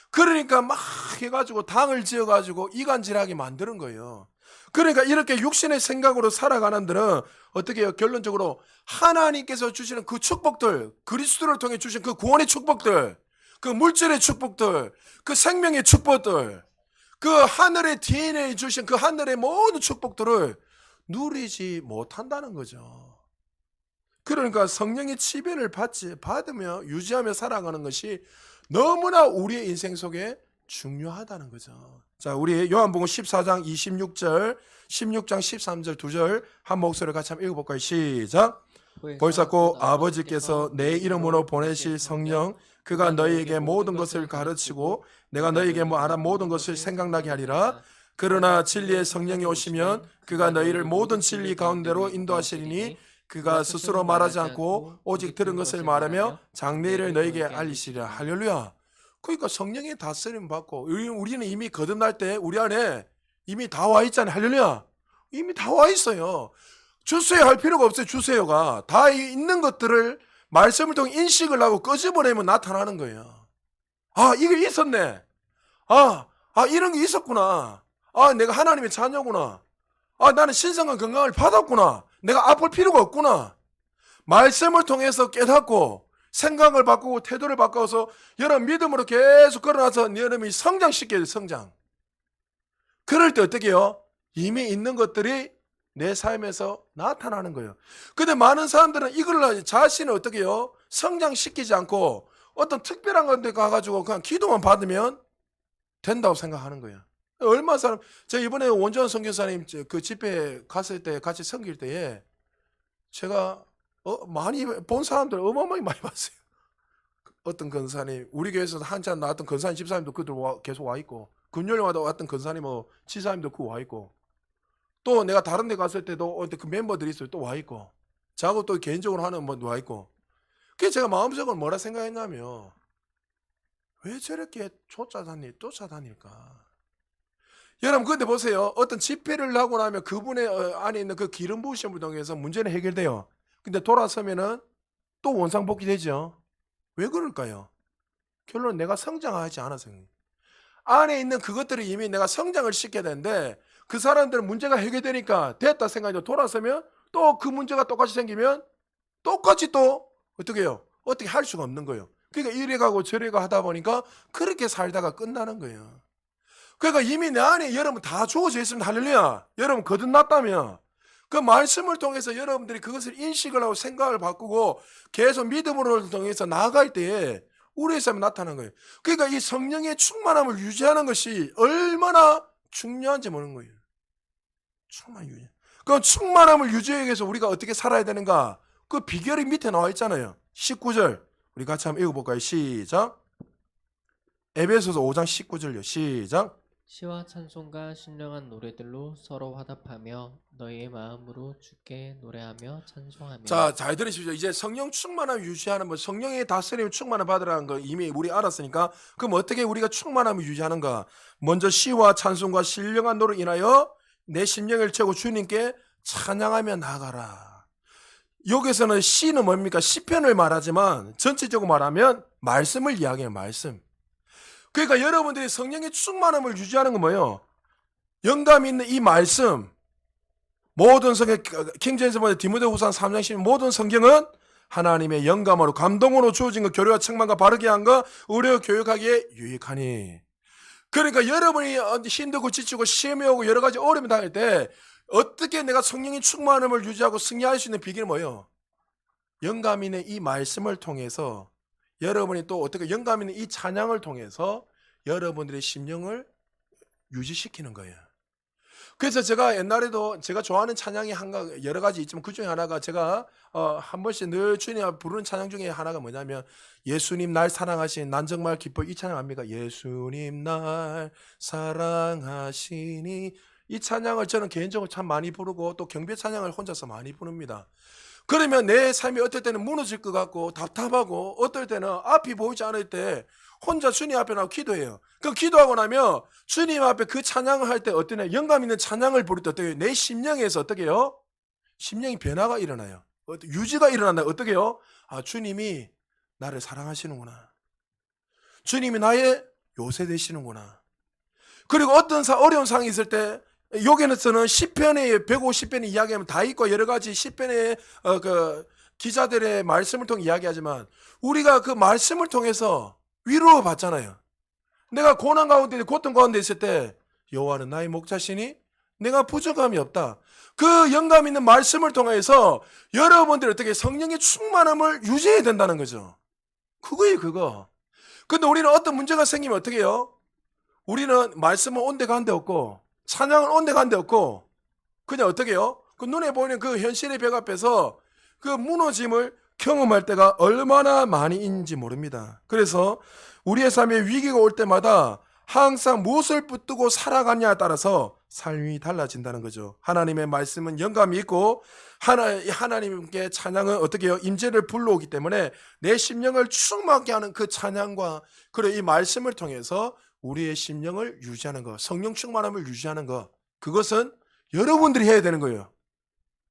그러니까 막 해가지고 당을 지어가지고 이간질하게 만드는 거예요. 그러니까 이렇게 육신의 생각으로 살아가는 들은 어떻게 해요? 결론적으로 하나님께서 주시는 그 축복들, 그리스도를 통해 주신 그 구원의 축복들, 그 물질의 축복들, 그 생명의 축복들, 그 하늘의 DNA 주신 그 하늘의 모든 축복들을 누리지 못한다는 거죠. 그러니까 성령의 지배를 받으며 유지하며 살아가는 것이 너무나 우리의 인생 속에 중요하다는 거죠. 자, 우리 요한복음 14장 26절, 16장 13절 두 절 한 목소리를 같이 한번 읽어볼까요? 시작. 벌써 곧 아버지께서 내 이름으로 보내실 성령 그가 너희에게 모든 것을 가르치고 내가 너희에게 말한 모든 것을 생각나게 하리라. 그러나 진리의 성령이 오시면 그가 너희를 모든 진리 가운데로 인도하시리니 그가 스스로 말하지 않고 오직 들은 것을 말하며 장래일을 너희에게 알리시리라. 할렐루야. 그러니까 성령의 다스림 받고 우리는 이미 거듭날 때 우리 안에 이미 다 와 있잖아요. 할렐루야. 이미 다 와 있어요. 주세요 할 필요가 없어요. 주세요가 다 있는 것들을 말씀을 통해 인식을 하고 끄집어내면 나타나는 거예요. 아, 이게 있었네. 이런 게 있었구나. 내가 하나님의 자녀구나. 나는 신성한 건강을 받았구나. 내가 아플 필요가 없구나. 말씀을 통해서 깨닫고 생각을 바꾸고 태도를 바꿔서 여러분 믿음으로 계속 걸어나서 여러분이 성장시켜야 돼요. 성장. 그럴 때 어떻게 해요? 이미 있는 것들이 내 삶에서 나타나는 거예요. 근데 많은 사람들은 이걸 자신을 어떻게 해요? 성장시키지 않고 어떤 특별한 데 가가지고 그냥 기도만 받으면 된다고 생각하는 거예요. 얼마 사람, 제가 이번에 원전 선교사님 그 집회 갔을 때 같이 섬길 때에 제가 많이 본 사람들 어마어마하게 많이 봤어요. 어떤 권사님, 우리 교회에서 한참 나왔던 권사님 집사님도 그들 계속 와 있고, 금요일마다 왔던 권사님 지사님도 그 와 있고, 또 내가 다른 데 갔을 때도 그 멤버들이 있어요. 또 와 있고, 저하고 또 개인적으로 하는 분 와 있고. 그래서 제가 마음속으로 뭐라 생각했냐면, 왜 저렇게 쫓아다닐까? 여러분, 근데 보세요. 어떤 집회를 하고 나면 그분의 안에 있는 그 기름 부으심을 통해서 문제는 해결돼요. 근데 돌아서면은 또 원상복귀 되죠. 왜 그럴까요? 결론은 내가 성장하지 않아서. 안에 있는 그것들이 이미 내가 성장을 시켜야 되는데 그 사람들은 문제가 해결되니까 됐다 생각하고 돌아서면 또 그 문제가 똑같이 생기면 똑같이 또 어떻게 해요? 어떻게 할 수가 없는 거예요. 그러니까 이래 가고 저래 가 하다 보니까 그렇게 살다가 끝나는 거예요. 그러니까 이미 내 안에 여러분 다 주어져 있으면 할렐루야. 여러분 거듭났다면 그 말씀을 통해서 여러분들이 그것을 인식을 하고 생각을 바꾸고 계속 믿음으로 통해서 나아갈 때에 우리의 삶에 나타나는 거예요. 그러니까 이 성령의 충만함을 유지하는 것이 얼마나 중요한지 모르는 거예요. 그 충만함을 유지하기 위해서 우리가 어떻게 살아야 되는가? 그 비결이 밑에 나와 있잖아요. 19절 우리 같이 한번 읽어볼까요? 시작. 에베소서 5장 19절요. 시작.
시와 찬송과 신령한 노래들로 서로 화답하며 너희의 마음으로 주께 노래하며 찬송하며.
자, 잘 들으십시오. 이제 성령 충만함을 유지하는 성령의 다스림을 충만함 받으라는 거 이미 우리 알았으니까 그럼 어떻게 우리가 충만함을 유지하는가? 먼저 시와 찬송과 신령한 노를 인하여 내 심령을 채우고 주님께 찬양하며 나가라. 여기서는 시는 뭡니까? 시편을 말하지만 전체적으로 말하면 말씀을 이야기해요. 말씀. 그러니까 여러분들이 성령의 충만함을 유지하는 건 뭐예요? 영감 있는 이 말씀, 모든 성경, 킹제임스 버전 디모데후서 3장 10 모든 성경은 하나님의 영감으로 감동으로 주어진 것 교류와 책망과 바르게 한 것 의뢰 교육하기에 유익하니. 그러니까 여러분이 힘들고 지치고 시험이 오고 여러 가지 어려움이 당할 때 어떻게 내가 성령의 충만함을 유지하고 승리할 수 있는 비결이 뭐예요? 영감 있는 이 말씀을 통해서 여러분이 또 어떻게 영감 있는 이 찬양을 통해서 여러분들의 심령을 유지시키는 거예요. 그래서 제가 옛날에도 제가 좋아하는 찬양이 여러 가지 있지만 그 중에 하나가 제가 한 번씩 늘 주님 부르는 찬양 중에 하나가 뭐냐면 예수님 날 사랑하신 난 정말 기뻐 이 찬양 압니까? 예수님 날 사랑하시니 이 찬양을 저는 개인적으로 참 많이 부르고 또 경배 찬양을 혼자서 많이 부릅니다. 그러면 내 삶이 어떨 때는 무너질 것 같고 답답하고 어떨 때는 앞이 보이지 않을 때 혼자 주님 앞에 나와 기도해요. 그 기도하고 나면 주님 앞에 그 찬양을 할 때 어떠냐? 영감 있는 찬양을 부를 때 어떻게 해요? 내 심령에서 어떻게 해요? 심령이 변화가 일어나요. 유지가 일어난다. 어떻게 해요? 아, 주님이 나를 사랑하시는구나. 주님이 나의 요새 되시는구나. 그리고 어떤 어려운 상황이 있을 때 여기에서는 시편의 150편의 이야기하면 다윗과 여러 가지 시편의 그 기자들의 말씀을 통해 이야기하지만 우리가 그 말씀을 통해서 위로 받잖아요. 내가 고난 가운데 고통 가운데 있을 때 여호와는 나의 목자시니 내가 부족함이 없다. 그 영감 있는 말씀을 통해서 여러분들이 어떻게 성령의 충만함을 유지해야 된다는 거죠. 그거예요, 그거. 근데 우리는 어떤 문제가 생기면 어떻게 해요? 우리는 말씀은 온데간데 없고 찬양은 온데간데 없고 그냥 어떻게 해요? 그 눈에 보이는 그 현실의 벽 앞에서 그 무너짐을 경험할 때가 얼마나 많이인지 모릅니다. 그래서 우리의 삶에 위기가 올 때마다 항상 무엇을 붙들고 살아가냐에 따라서 삶이 달라진다는 거죠. 하나님의 말씀은 영감이 있고 하나님께 찬양은 어떻게 해요? 임재를 불러오기 때문에 내 심령을 충만하게 하는 그 찬양과 그리고 이 말씀을 통해서 우리의 심령을 유지하는 것, 성령 충만함을 유지하는 것, 그것은 여러분들이 해야 되는 거예요.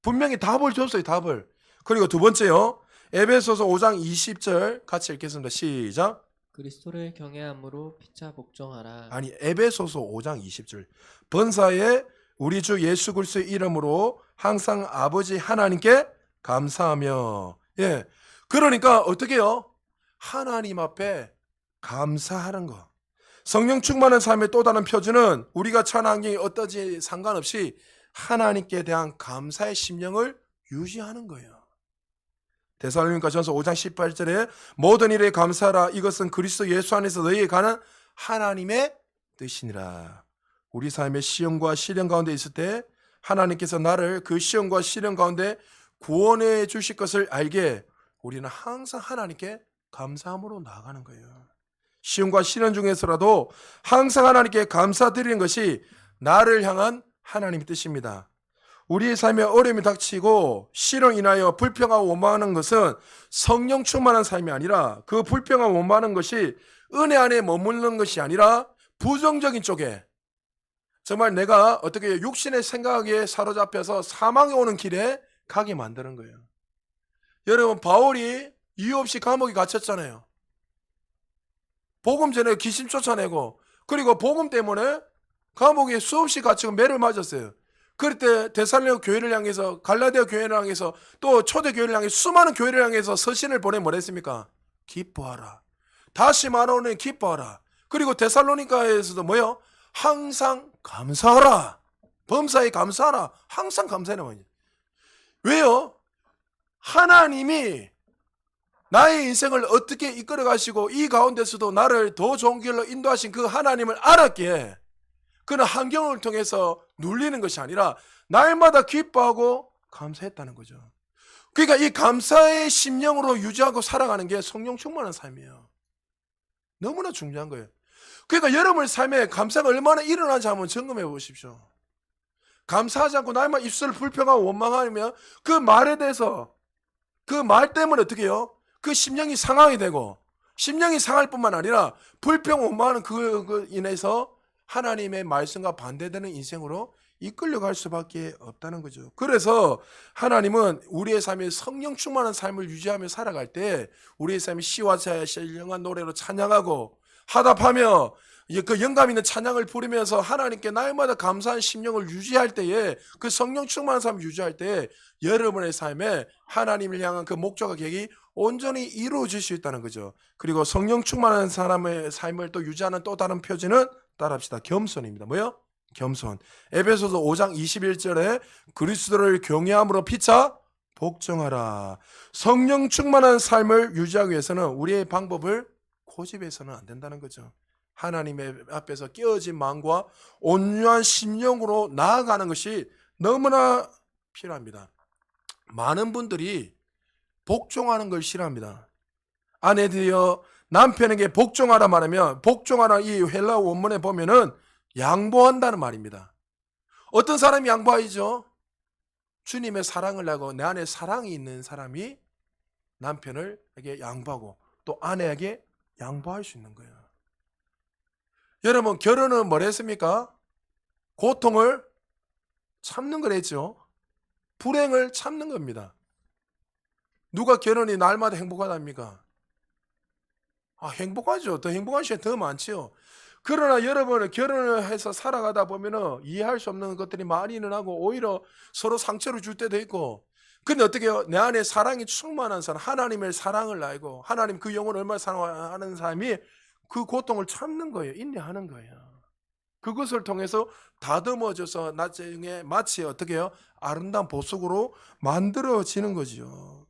분명히 답을 줬어요, 답을. 그리고 두 번째요. 에베소서 5장 20절 같이 읽겠습니다. 시작.
그리스도를 경외함으로 피차 복종하라.
아니, 에베소서 5장 20절. 번사에 우리 주 예수 그리스도의 이름으로 항상 아버지 하나님께 감사하며. 예. 그러니까 어떻게 해요? 하나님 앞에 감사하는 거. 성령 충만한 삶의 또 다른 표준은 우리가 처한 환경이 어떠지 상관없이 하나님께 대한 감사의 심령을 유지하는 거예요. 데살로니가전서 5장 18절에 모든 일에 감사하라. 이것은 그리스도 예수 안에서 너희에 관한 하나님의 뜻이니라. 우리 삶의 시험과 시련 가운데 있을 때 하나님께서 나를 그 시험과 시련 가운데 구원해 주실 것을 알게 우리는 항상 하나님께 감사함으로 나아가는 거예요. 시험과 시련 중에서라도 항상 하나님께 감사드리는 것이 나를 향한 하나님의 뜻입니다. 우리의 삶에 어려움이 닥치고 시련을 인하여 불평하고 원망하는 것은 성령 충만한 삶이 아니라 그 불평하고 원망하는 것이 은혜 안에 머무르는 것이 아니라 부정적인 쪽에 정말 내가 어떻게 육신의 생각에 사로잡혀서 사망에 오는 길에 가게 만드는 거예요. 여러분, 바울이 이유 없이 감옥에 갇혔잖아요. 복음 전에 귀신 쫓아내고 그리고 복음 때문에 감옥에 수없이 갇히고 매를 맞았어요. 그럴 때 데살로니가 교회를 향해서 갈라디아 교회를 향해서 또 초대 교회를 향해 수많은 교회를 향해서 서신을 보내 뭐라 했습니까? 기뻐하라. 다시 말하오니 기뻐하라. 그리고 데살로니가에서도 뭐요? 항상 감사하라. 범사에 감사하라. 항상 감사하라. 왜요? 하나님이 나의 인생을 어떻게 이끌어 가시고 이 가운데서도 나를 더 좋은 길로 인도하신 그 하나님을 알았기에 그는 환경을 통해서 눌리는 것이 아니라 날마다 기뻐하고 감사했다는 거죠. 그러니까 이 감사의 심령으로 유지하고 살아가는 게 성령 충만한 삶이에요. 너무나 중요한 거예요. 그러니까 여러분의 삶에 감사가 얼마나 일어나는지 한번 점검해 보십시오. 감사하지 않고 날마다 입술을 불평하고 원망하면 그 말에 대해서 그 말 때문에 어떻게 해요? 그 심령이 상하게 되고 심령이 상할 뿐만 아니라 불평 원망하는 그 인해서 하나님의 말씀과 반대되는 인생으로 이끌려갈 수밖에 없다는 거죠. 그래서 하나님은 우리의 삶에 성령 충만한 삶을 유지하며 살아갈 때 우리의 삶이 시와 신령한 노래로 찬양하고 화답하며 그 영감 있는 찬양을 부르면서 하나님께 날마다 감사한 심령을 유지할 때에 그 성령 충만한 삶을 유지할 때에 여러분의 삶에 하나님을 향한 그 목적과 계획이 온전히 이루어질 수 있다는 거죠. 그리고 성령 충만한 사람의 삶을 또 유지하는 또 다른 표지는 따라합시다. 겸손입니다. 뭐요? 겸손. 에베소서 5장 21절에 그리스도를 경외함으로 피차 복종하라. 성령 충만한 삶을 유지하기 위해서는 우리의 방법을 고집해서는 안 된다는 거죠. 하나님의 앞에서 깨어진 마음과 온유한 심령으로 나아가는 것이 너무나 필요합니다. 많은 분들이 복종하는 걸 싫어합니다. 아내들이여 남편에게 복종하라 말하면 복종하라 이 헬라어 원문에 보면은 양보한다는 말입니다. 어떤 사람이 양보하죠? 주님의 사랑을 하고 내 안에 사랑이 있는 사람이 남편에게 양보하고 또 아내에게 양보할 수 있는 거예요. 여러분, 결혼은 뭘 했습니까? 고통을 참는 걸 했죠. 불행을 참는 겁니다. 누가 결혼이 날마다 행복하답니까? 행복하죠. 더 행복한 시간이 더 많지요. 그러나 여러분은 결혼을 해서 살아가다 보면은 이해할 수 없는 것들이 많이 일어나고 오히려 서로 상처를 줄 때도 있고. 근데 어떻게 해요? 내 안에 사랑이 충만한 사람, 하나님의 사랑을 알고 하나님 그 영혼을 얼마나 사랑하는 사람이 그 고통을 참는 거예요. 인내하는 거예요. 그것을 통해서 다듬어져서 나중에 마치 어떻게 해요? 아름다운 보석으로 만들어지는 거죠.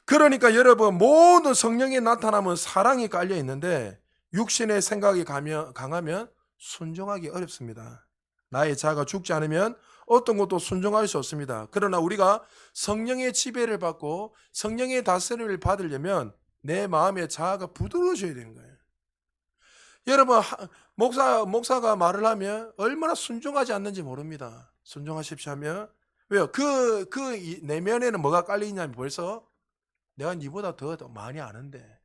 그러니까 여러분, 모든 성령이 나타나면 사랑이 깔려 있는데 육신의 생각이 강하면 순종하기 어렵습니다. 나의 자아가 죽지 않으면 어떤 것도 순종할 수 없습니다. 그러나 우리가 성령의 지배를 받고 성령의 다스림을 받으려면 내 마음의 자아가 부드러워져야 되는 거예요. 여러분, 목사가 말을 하면 얼마나 순종하지 않는지 모릅니다. 순종하십시오 하면. 왜요? 그 내면에는 뭐가 깔려있냐면 벌써 내가 니보다 더 많이 아는데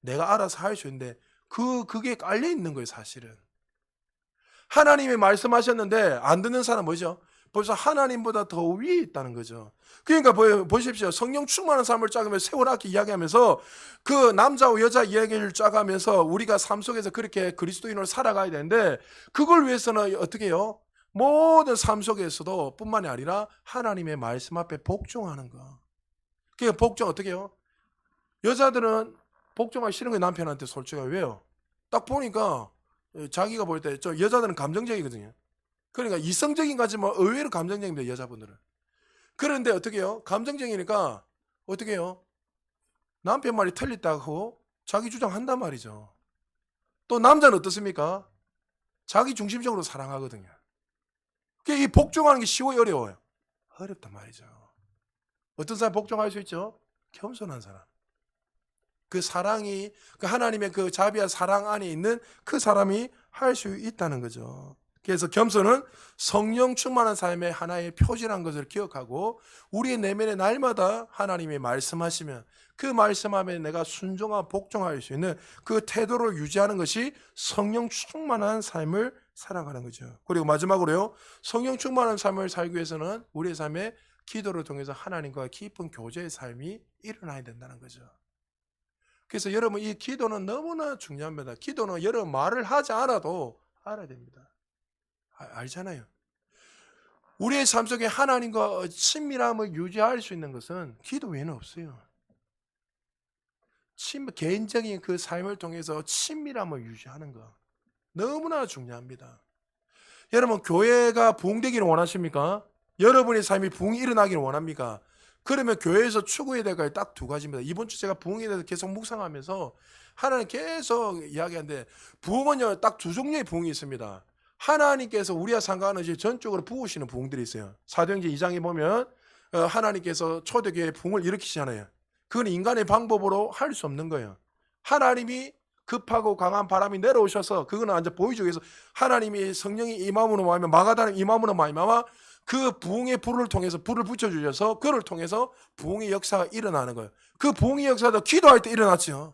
내가 알아서 할 수 있는데 그게 깔려 있는 거예요, 사실은. 하나님이 말씀하셨는데 안 듣는 사람 뭐죠? 벌써 하나님보다 더 위에 있다는 거죠. 그러니까 보십시오. 성령 충만한 삶을 짜가면서 세월학기 이야기하면서 그 남자와 여자 이야기를 짜가면서 우리가 삶 속에서 그렇게 그리스도인으로 살아가야 되는데 그걸 위해서는 어떻게 해요? 모든 삶 속에서도 뿐만이 아니라 하나님의 말씀 앞에 복종하는 거. 그게 복종 어떻게 해요? 여자들은 복종하기 싫은 거예요, 남편한테 솔직하게. 왜요? 딱 보니까 자기가 볼 때 저 여자들은 감정적이거든요. 그러니까 이성적인 거지만 의외로 감정적입니다, 여자분들은. 그런데 어떻게 해요? 감정적이니까 어떻게 해요? 남편 말이 틀렸다고 자기 주장한단 말이죠. 또 남자는 어떻습니까? 자기 중심적으로 사랑하거든요. 그게 이 복종하는 게 쉬워요, 어려워요? 어렵단 말이죠. 어떤 사람 복종할 수 있죠? 겸손한 사람. 그 사랑이, 그 하나님의 그 자비와 사랑 안에 있는 그 사람이 할 수 있다는 거죠. 그래서 겸손은 성령 충만한 삶의 하나의 표지라는 것을 기억하고 우리의 내면에 날마다 하나님이 말씀하시면 그 말씀함에 내가 순종하고 복종할 수 있는 그 태도를 유지하는 것이 성령 충만한 삶을 살아가는 거죠. 그리고 마지막으로요, 성령 충만한 삶을 살기 위해서는 우리의 삶에 기도를 통해서 하나님과 깊은 교제의 삶이 일어나야 된다는 거죠. 그래서 여러분, 이 기도는 너무나 중요합니다. 기도는 여러분 말을 하지 않아도 알아야 됩니다. 알잖아요. 우리의 삶 속에 하나님과 친밀함을 유지할 수 있는 것은 기도 외에는 없어요. 개인적인 그 삶을 통해서 친밀함을 유지하는 것 너무나 중요합니다. 여러분, 교회가 부흥되기를 원하십니까? 여러분의 삶이 부흥이 일어나기를 원합니까? 그러면 교회에서 추구해야 될 것이 딱 두 가지입니다. 이번 주 제가 부흥에 대해서 계속 묵상하면서 하나님 계속 이야기하는데 부흥은요, 딱 두 종류의 부흥이 있습니다. 하나님께서 우리와 상관없이 전적으로 부으시는 부흥들이 있어요. 사도행전 2장에 보면 하나님께서 초대교회에 부흥을 일으키시잖아요. 그건 인간의 방법으로 할 수 없는 거예요. 하나님이 급하고 강한 바람이 내려오셔서 그거는 완전 보이죠. 그래서 하나님이 성령이 임함으로 말미암아 마가다는 임함으로 말미암아 그 부흥의 불을 통해서 불을 붙여주셔서 그를 통해서 부흥의 역사가 일어나는 거예요. 그 부흥의 역사도 기도할 때 일어났죠.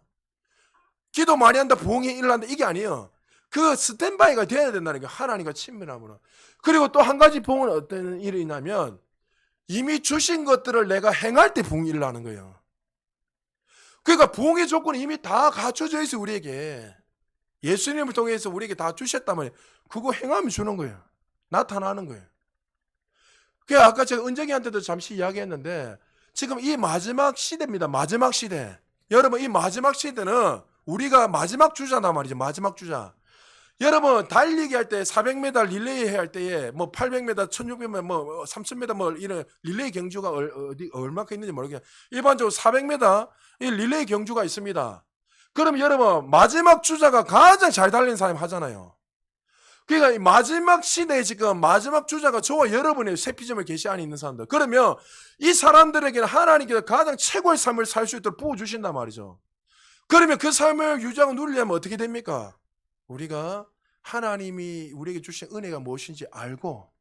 기도 많이 한다 부흥이 일어난다 이게 아니에요. 그 스탠바이가 돼야 된다는 게 하나님과 친밀함으로. 그리고 또 한 가지 부흥은 어떤 일이 있냐면 이미 주신 것들을 내가 행할 때 부흥이 일어나는 거예요. 그러니까 부흥의 조건이 이미 다 갖춰져 있어요, 우리에게. 예수님을 통해서 우리에게 다 주셨단 말이에요. 그거 행하면 주는 거예요. 나타나는 거예요. 그 아까 제가 은정이한테도 잠시 이야기했는데 지금 이 마지막 시대입니다. 마지막 시대. 여러분, 이 마지막 시대는 우리가 마지막 주자단 말이죠. 마지막 주자. 여러분, 달리기 할 때 400m 릴레이 할 때에 뭐 800m, 1600m, 뭐 3000m 뭐 이런 릴레이 경주가 얼마큼 있는지 모르겠어요. 일반적으로 400m 이 릴레이 경주가 있습니다. 그럼 여러분, 마지막 주자가 가장 잘 달리는 사람이 하잖아요. 그러니까 이 마지막 시대에 지금 마지막 주자가 저와 여러분의 세피점을 계시 안에 있는 사람들. 그러면 이 사람들에게는 하나님께서 가장 최고의 삶을 살 수 있도록 부어주신단 말이죠. 그러면 그 삶을 유지하고 누리려면 어떻게 됩니까? 우리가 하나님이 우리에게 주신 은혜가 무엇인지 알고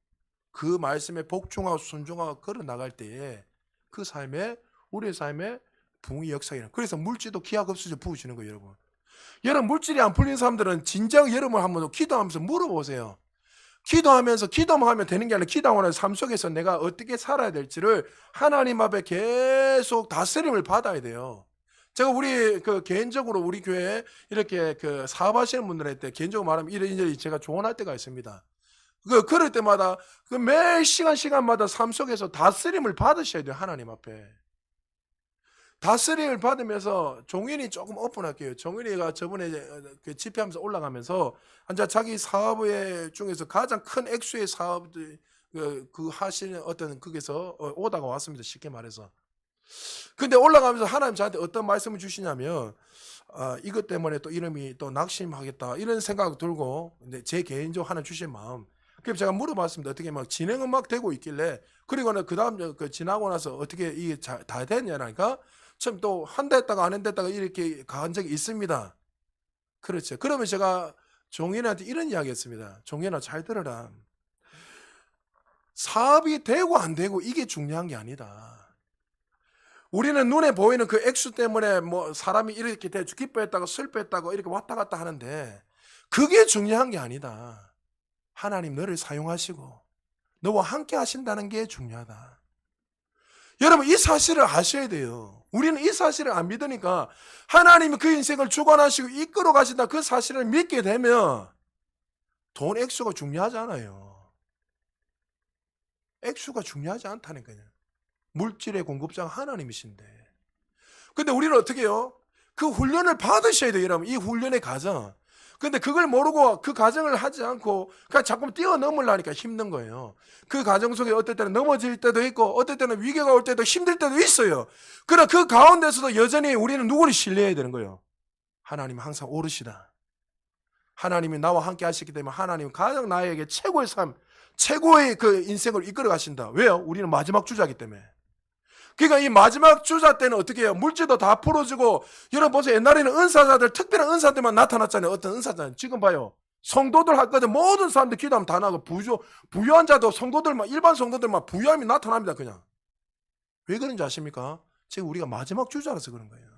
그 말씀에 복종하고 순종하고 걸어 나갈 때에 그 삶에 우리의 삶에 부흥의 역사가 일어나. 그래서 물질도 기약 없이 부으시는 거예요, 여러분. 여러분 물질이 안 풀리는 사람들은 진정 여러분 한번 기도하면서 물어보세요. 기도하면서 기도만 하면 되는 게 아니라 기도하는 삶 속에서 내가 어떻게 살아야 될지를 하나님 앞에 계속 다스림을 받아야 돼요. 제가 우리 개인적으로 우리 교회에 이렇게 사업하시는 분들한테 개인적으로 말하면 이런 제가 조언할 때가 있습니다. 그럴 때마다 매 시간마다 삶 속에서 다스림을 받으셔야 돼요, 하나님 앞에. 다스림을 받으면서 종인이 조금 오픈할게요. 종인이가 저번에 집회하면서 올라가면서 자기 사업 중에서 가장 큰 액수의 사업들 하시는 어떤 거기서 오다가 왔습니다. 쉽게 말해서. 근데 올라가면서 하나님 저한테 어떤 말씀을 주시냐면 이것 때문에 또 이름이 또 낙심하겠다 이런 생각 들고 근데 제 개인적으로 하나님 주신 마음. 그래서 제가 물어봤습니다. 어떻게 막 진행은 막 되고 있길래 그리고는 그 다음 지나고 나서 어떻게 이게 다 됐냐니까 참 또 한다 했다가 안 한다 했다가 이렇게 간 적이 있습니다. 그렇죠. 그러면 제가 종인한테 이런 이야기 했습니다. 종인아 잘 들어라. 사업이 되고 안 되고 이게 중요한 게 아니다. 우리는 눈에 보이는 그 액수 때문에 뭐 사람이 이렇게 기뻐했다가 슬퍼했다고 이렇게 왔다 갔다 하는데 그게 중요한 게 아니다. 하나님 너를 사용하시고 너와 함께 하신다는 게 중요하다. 여러분 이 사실을 아셔야 돼요. 우리는 이 사실을 안 믿으니까 하나님이 그 인생을 주관하시고 이끌어 가신다 그 사실을 믿게 되면 돈 액수가 중요하지 않아요. 액수가 중요하지 않다니까요. 물질의 공급자가 하나님이신데. 근데 우리는 어떻게 해요? 그 훈련을 받으셔야 돼요, 여러분. 이 훈련의 과정. 근데 그걸 모르고 그 과정을 하지 않고 그냥 자꾸 뛰어넘으려니까 힘든 거예요. 그 과정 속에 어떨 때는 넘어질 때도 있고 어떨 때는 위기가 올 때도 힘들 때도 있어요. 그러나 그 가운데서도 여전히 우리는 누구를 신뢰해야 되는 거예요. 하나님은 항상 오르시다. 하나님이 나와 함께 하시기 때문에 하나님은 가장 나에게 최고의 삶, 최고의 그 인생을 이끌어 가신다. 왜요? 우리는 마지막 주자이기 때문에. 그러니까 이 마지막 주자 때는 어떻게 해요? 물질도 다 풀어지고 여러분 보세요. 옛날에는 은사자들 특별한 은사들만 나타났잖아요. 어떤 은사자는 지금 봐요. 성도들 할거든 모든 사람들 기도하면 다 나고 부유한 자도 성도들만 일반 성도들만 부유함이 나타납니다. 그냥 왜 그런지 아십니까? 지금 우리가 마지막 주자라서 그런 거예요.